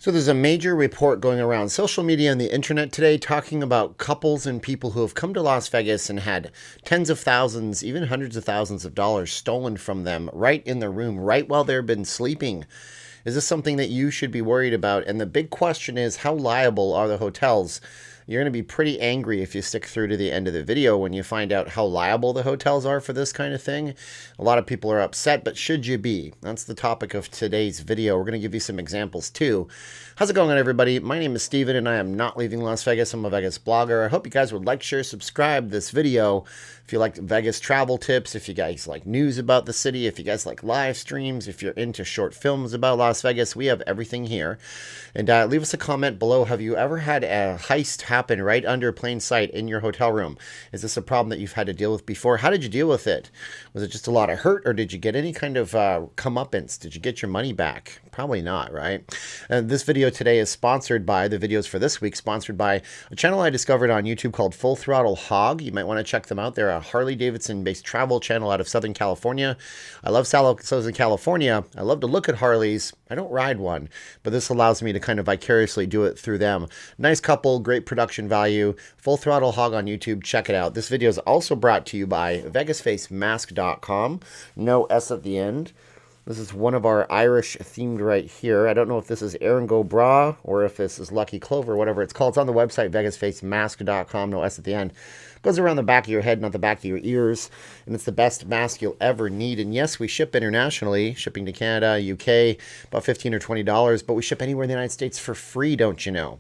So there's a major report going around social media and the internet today talking about couples and people who have come to Las Vegas and had tens of thousands, even hundreds of thousands of dollars stolen from them right in their room, right while they've been sleeping. Is this something that you should be worried about? And the big question is, how liable are the hotels? You're going to be pretty angry if you stick through to the end of the video when you find out how liable the hotels are for this kind of thing. A lot of people are upset, but should you be? That's the topic of today's video. We're going to give you some examples too. How's it going, everybody? My name is Steven, and I am not leaving Las Vegas. I'm a Vegas blogger. I hope you guys would like, share, subscribe this video. If you like Vegas travel tips, if you guys like news about the city, if you guys like live streams, if you're into short films about Las Vegas, we have everything here. And leave us a comment below. Have you ever had a heist happen right under plain sight in your hotel room? Is this a problem that you've had to deal with before? How did you deal with it? Was it just a lot of hurt, or did you get any kind of comeuppance? Did you get your money back? Probably not, right? And this video today is sponsored by, the videos for this week, sponsored by a channel I discovered on YouTube called Full Throttle Hog. You might want to check them out. They're a Harley-Davidson-based travel channel out of Southern California. I love Southern California. I love to look at Harleys. I don't ride one, but this allows me to kind of vicariously do it through them. Nice couple, great production value. Full Throttle Hog on YouTube. Check it out. This video is also brought to you by VegasFaceMask.com. No S at the end. This is one of our Irish themed right here. I don't know if this is Erin Go Bra or if this is Lucky Clover, whatever it's called. It's on the website, VegasFaceMask.com. No S at the end. Goes around the back of your head, not the back of your ears. And it's the best mask you'll ever need. And yes, we ship internationally, shipping to Canada, UK, about $15 or $20. But we ship anywhere in the United States for free, don't you know?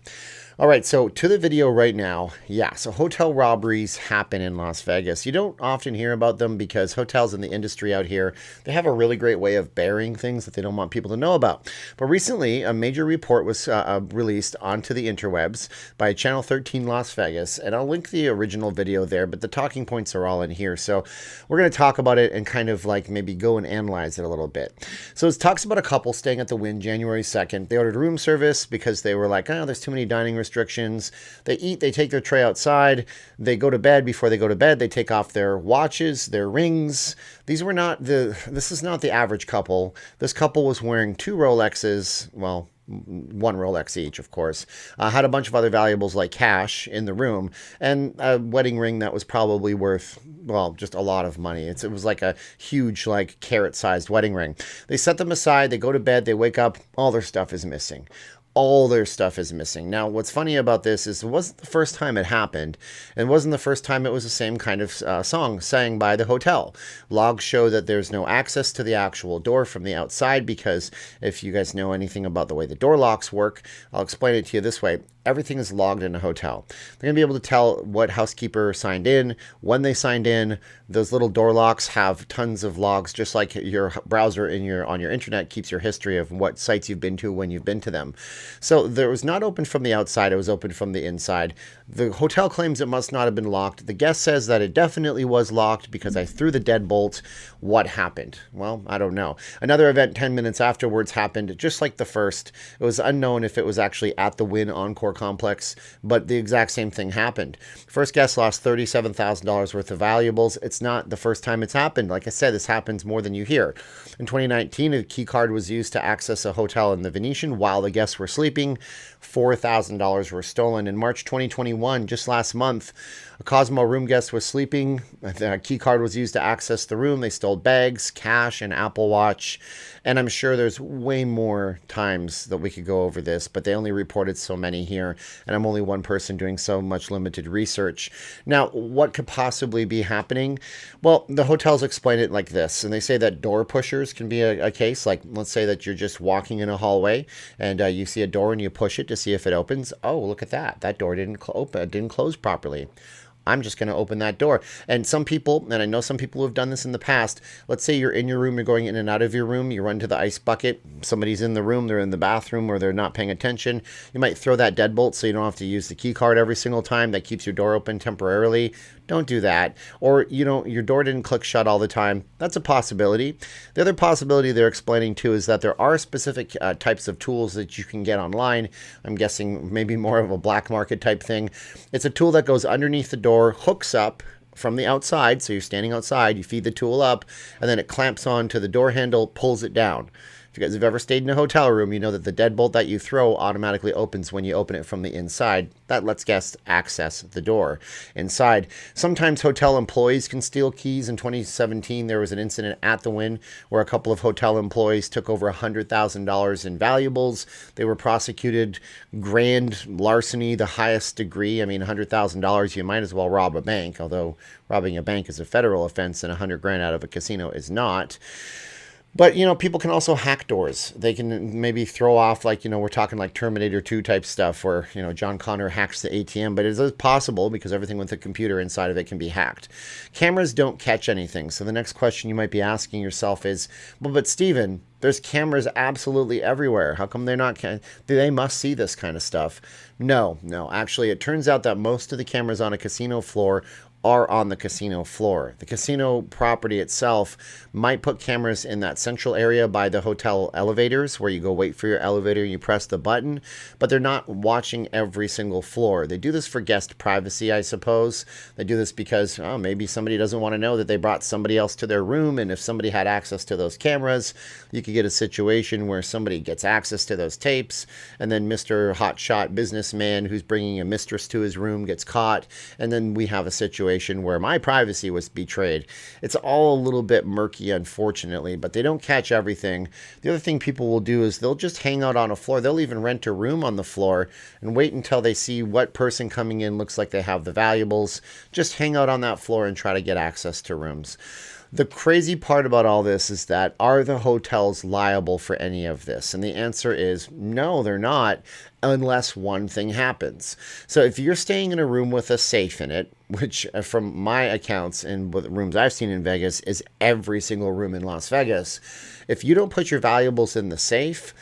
All right, so to the video right now. Yeah, so hotel robberies happen in Las Vegas. You don't often hear about them because hotels in the industry out here, they have a really great way of burying things that they don't want people to know about. But recently, a major report was released onto the interwebs by Channel 13 Las Vegas, and I'll link the original video there, but the talking points are all in here. So we're going to talk about it and kind of like maybe go and analyze it a little bit. So it talks about a couple staying at the Wynn January 2nd. They ordered room service because they were like, oh, there's too many dining restrictions. They eat, they take their tray outside, they go to bed. Before they go to bed, they take off their watches, their rings. This is not the average couple. This couple was wearing 2 Rolexes, well, 1 Rolex each, of course, had a bunch of other valuables like cash in the room, and a wedding ring that was probably worth, well, just a lot of money. It was like a huge, like, carrot-sized wedding ring. They set them aside, they go to bed, they wake up, all their stuff is missing. All their stuff is missing. Now, what's funny about this is it wasn't the first time it happened, and it wasn't the first time it was the same kind of song sang by the hotel. Logs show that there's no access to the actual door from the outside because if you guys know anything about the way the door locks work, I'll explain it to you this way. Everything is logged in a hotel. They're going to be able to tell what housekeeper signed in, when they signed in. Those little door locks have tons of logs, just like your browser on your internet keeps your history of what sites you've been to when you've been to them. So it was not open from the outside. It was open from the inside. The hotel claims it must not have been locked. The guest says that it definitely was locked because I threw the deadbolt. What happened? Well, I don't know. Another event 10 minutes afterwards happened, just like the first. It was unknown if it was actually at the Wynn Encore complex, but the exact same thing happened. First guest lost $37,000 worth of valuables. It's not the first time it's happened. Like I said, this happens more than you hear. In 2019, a key card was used to access a hotel in the Venetian while the guests were sleeping. $4,000 were stolen. In March 2021, just last month, a Cosmo room guest was sleeping. The key card was used to access the room. They stole bags, cash, and Apple Watch. And I'm sure there's way more times that we could go over this, but they only reported so many here, and I'm only one person doing so much limited research. Now, what could possibly be happening? Well, the hotels explain it like this, and they say that door pushers can be a case. Like, let's say that you're just walking in a hallway, and you see a door and you push it to see if it opens. Oh, look at that. That door didn't close properly. I'm just going to open that door. And some people, and I know some people who have done this in the past, let's say you're in your room, you're going in and out of your room, you run to the ice bucket, somebody's in the room, they're in the bathroom, or they're not paying attention. You might throw that deadbolt so you don't have to use the key card every single time. That keeps your door open temporarily. Don't do that. Or, your door didn't click shut all the time. That's a possibility. The other possibility they're explaining too is that there are specific types of tools that you can get online. I'm guessing maybe more of a black market type thing. It's a tool that goes underneath the door, hooks up from the outside. So you're standing outside, you feed the tool up, and then it clamps onto the door handle, pulls it down. If you guys have ever stayed in a hotel room, you know that the deadbolt that you throw automatically opens when you open it from the inside. That lets guests access the door inside. Sometimes hotel employees can steal keys. In 2017, there was an incident at the Wynn where a couple of hotel employees took over $100,000 in valuables. They were prosecuted grand larceny, the highest degree. I mean, $100,000, you might as well rob a bank, although robbing a bank is a federal offense and $100,000 out of a casino is not. But, people can also hack doors. They can maybe throw off, we're talking like Terminator 2 type stuff where, John Connor hacks the ATM. But it is possible because everything with the computer inside of it can be hacked. Cameras don't catch anything. So the next question you might be asking yourself is, well, but Steven, there's cameras absolutely everywhere. How come they're not? They must see this kind of stuff. No. Actually, it turns out that most of the cameras on a casino floor are on the casino floor. The casino property itself might put cameras in that central area by the hotel elevators where you go wait for your elevator and you press the button, but they're not watching every single floor. They do this for guest privacy, I suppose. They do this because maybe somebody doesn't want to know that they brought somebody else to their room, and if somebody had access to those cameras, you could get a situation where somebody gets access to those tapes, and then Mr. Hotshot businessman who's bringing a mistress to his room gets caught, and then we have a situation where my privacy was betrayed. It's all a little bit murky, unfortunately, but they don't catch everything. The other thing people will do is they'll just hang out on a floor. They'll even rent a room on the floor and wait until they see what person coming in looks like they have the valuables. Just hang out on that floor and try to get access to rooms. The crazy part about all this is that are the hotels liable for any of this? And the answer is no, they're not, unless one thing happens. So if you're staying in a room with a safe in it, which from my accounts and the rooms I've seen in Vegas is every single room in Las Vegas, if you don't put your valuables in the safe,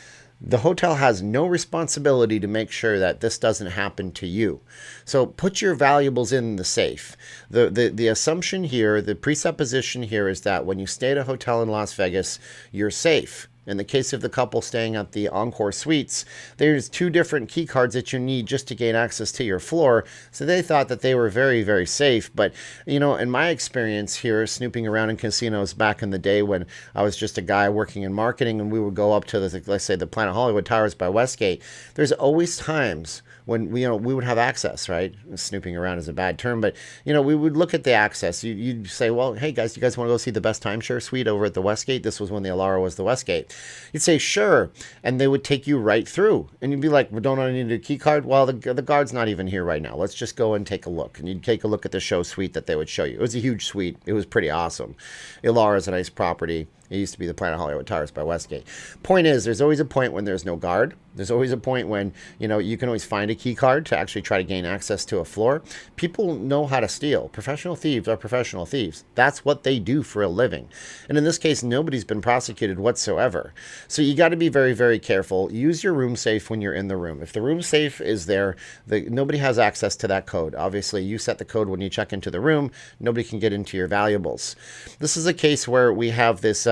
the hotel has no responsibility to make sure that this doesn't happen to you. So put your valuables in the safe. The assumption here, the presupposition here is that when you stay at a hotel in Las Vegas, you're safe. In the case of the couple staying at the Encore Suites, there's 2 different key cards that you need just to gain access to your floor. So they thought that they were very, very safe. But, in my experience here, snooping around in casinos back in the day when I was just a guy working in marketing and we would go up to let's say the Planet Hollywood Towers by Westgate, there's always times when we would have access, right? Snooping around is a bad term, but we would look at the access. You'd say, well, hey guys, you guys want to go see the best timeshare suite over at the Westgate? This was when the Alara was the Westgate. You'd say, sure, and they would take you right through, and you'd be like, well, don't I need a key card? Well, the guard's not even here right now. Let's just go and take a look. And you'd take a look at the show suite that they would show you. It was a huge suite. It was pretty awesome. Alara is a nice property. It used to be the Planet Hollywood Towers by Westgate. Point is, there's always a point when there's no guard. There's always a point when, you can always find a key card to actually try to gain access to a floor. People know how to steal. Professional thieves are professional thieves. That's what they do for a living. And in this case, nobody's been prosecuted whatsoever. So you got to be very, very careful. Use your room safe when you're in the room. If the room safe is there, nobody has access to that code. Obviously, you set the code when you check into the room. Nobody can get into your valuables. This is a case where we have this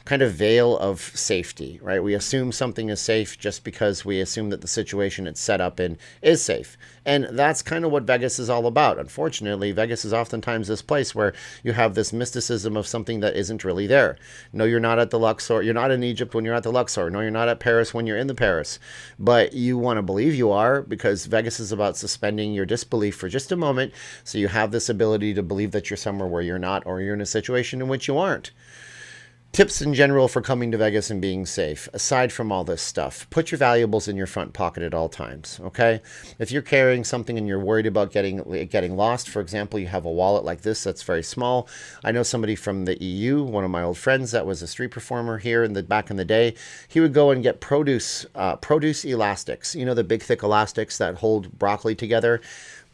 kind of veil of safety, right? We assume something is safe just because we assume that the situation it's set up in is safe. And that's kind of what Vegas is all about. Unfortunately, Vegas is oftentimes this place where you have this mysticism of something that isn't really there. No, you're not at the Luxor. You're not in Egypt when you're at the Luxor. No, you're not at Paris when you're in the Paris. But you want to believe you are, because Vegas is about suspending your disbelief for just a moment. So you have this ability to believe that you're somewhere where you're not, or you're in a situation in which you aren't. Tips in general for coming to Vegas and being safe, aside from all this stuff. Put your valuables in your front pocket at all times, okay? If you're carrying something and you're worried about getting lost, for example, you have a wallet like this that's very small. I know somebody from the EU, one of my old friends that was a street performer here back in the day. He would go and get produce elastics. The big thick elastics that hold broccoli together.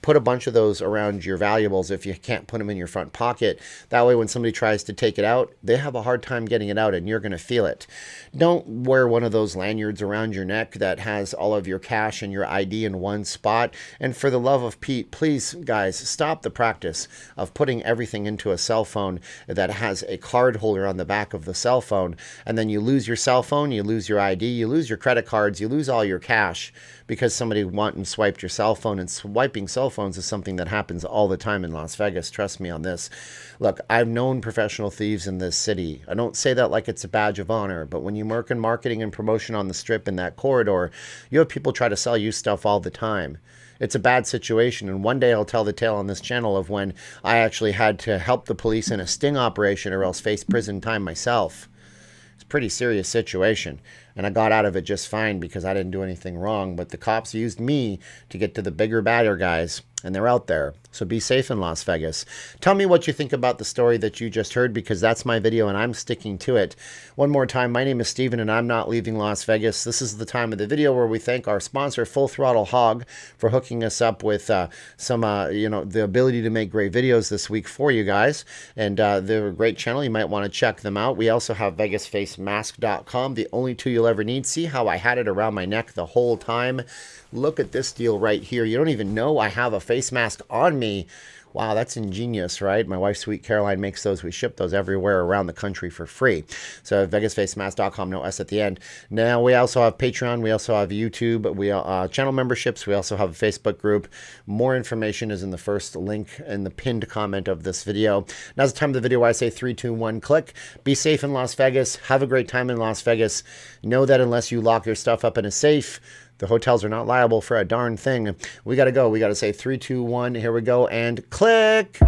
Put a bunch of those around your valuables if you can't put them in your front pocket. That way, when somebody tries to take it out, they have a hard time getting it out, and you're going to feel it. Don't wear one of those lanyards around your neck that has all of your cash and your ID in one spot. And for the love of Pete, please, guys, stop the practice of putting everything into a cell phone that has a card holder on the back of the cell phone. And then you lose your cell phone, you lose your ID, you lose your credit cards, you lose all your cash because somebody went and swiped your cell phone. And swiping cell cell phones is something that happens all the time in Las Vegas. Trust me on this. Look, I've known professional thieves in this city. I don't say that like it's a badge of honor, but when you work in marketing and promotion on the Strip in that corridor, you have people try to sell you stuff all the time. It's a bad situation, and one day I'll tell the tale on this channel of when I actually had to help the police in a sting operation or else face prison time myself. It's a pretty serious situation, and I got out of it just fine because I didn't do anything wrong, but the cops used me to get to the bigger, badder guys, and they're out there. So be safe in Las Vegas. Tell me what you think about the story that you just heard, because that's my video and I'm sticking to it. One more time, my name is Steven and I'm not leaving Las Vegas. This is the time of the video where we thank our sponsor, Full Throttle Hog, for hooking us up with some, the ability to make great videos this week for you guys. And they're a great channel. You might want to check them out. We also have VegasFaceMask.com, the only tool you'll ever need. See how I had it around my neck the whole time? Look at this deal right here. You don't even know I have a face mask on me. Wow, that's ingenious, right? My wife, Sweet Caroline, makes those. We ship those everywhere around the country for free. So VegasFaceMask.com, no S at the end. Now, we also have Patreon. We also have YouTube. We channel memberships. We also have a Facebook group. More information is in the first link in the pinned comment of this video. Now's the time of the video where I say 3, 2, 1, click. Be safe in Las Vegas. Have a great time in Las Vegas. Know that unless you lock your stuff up in a safe, the hotels are not liable for a darn thing. We got to go. We got to say 3, 2, 1. Here we go. And click.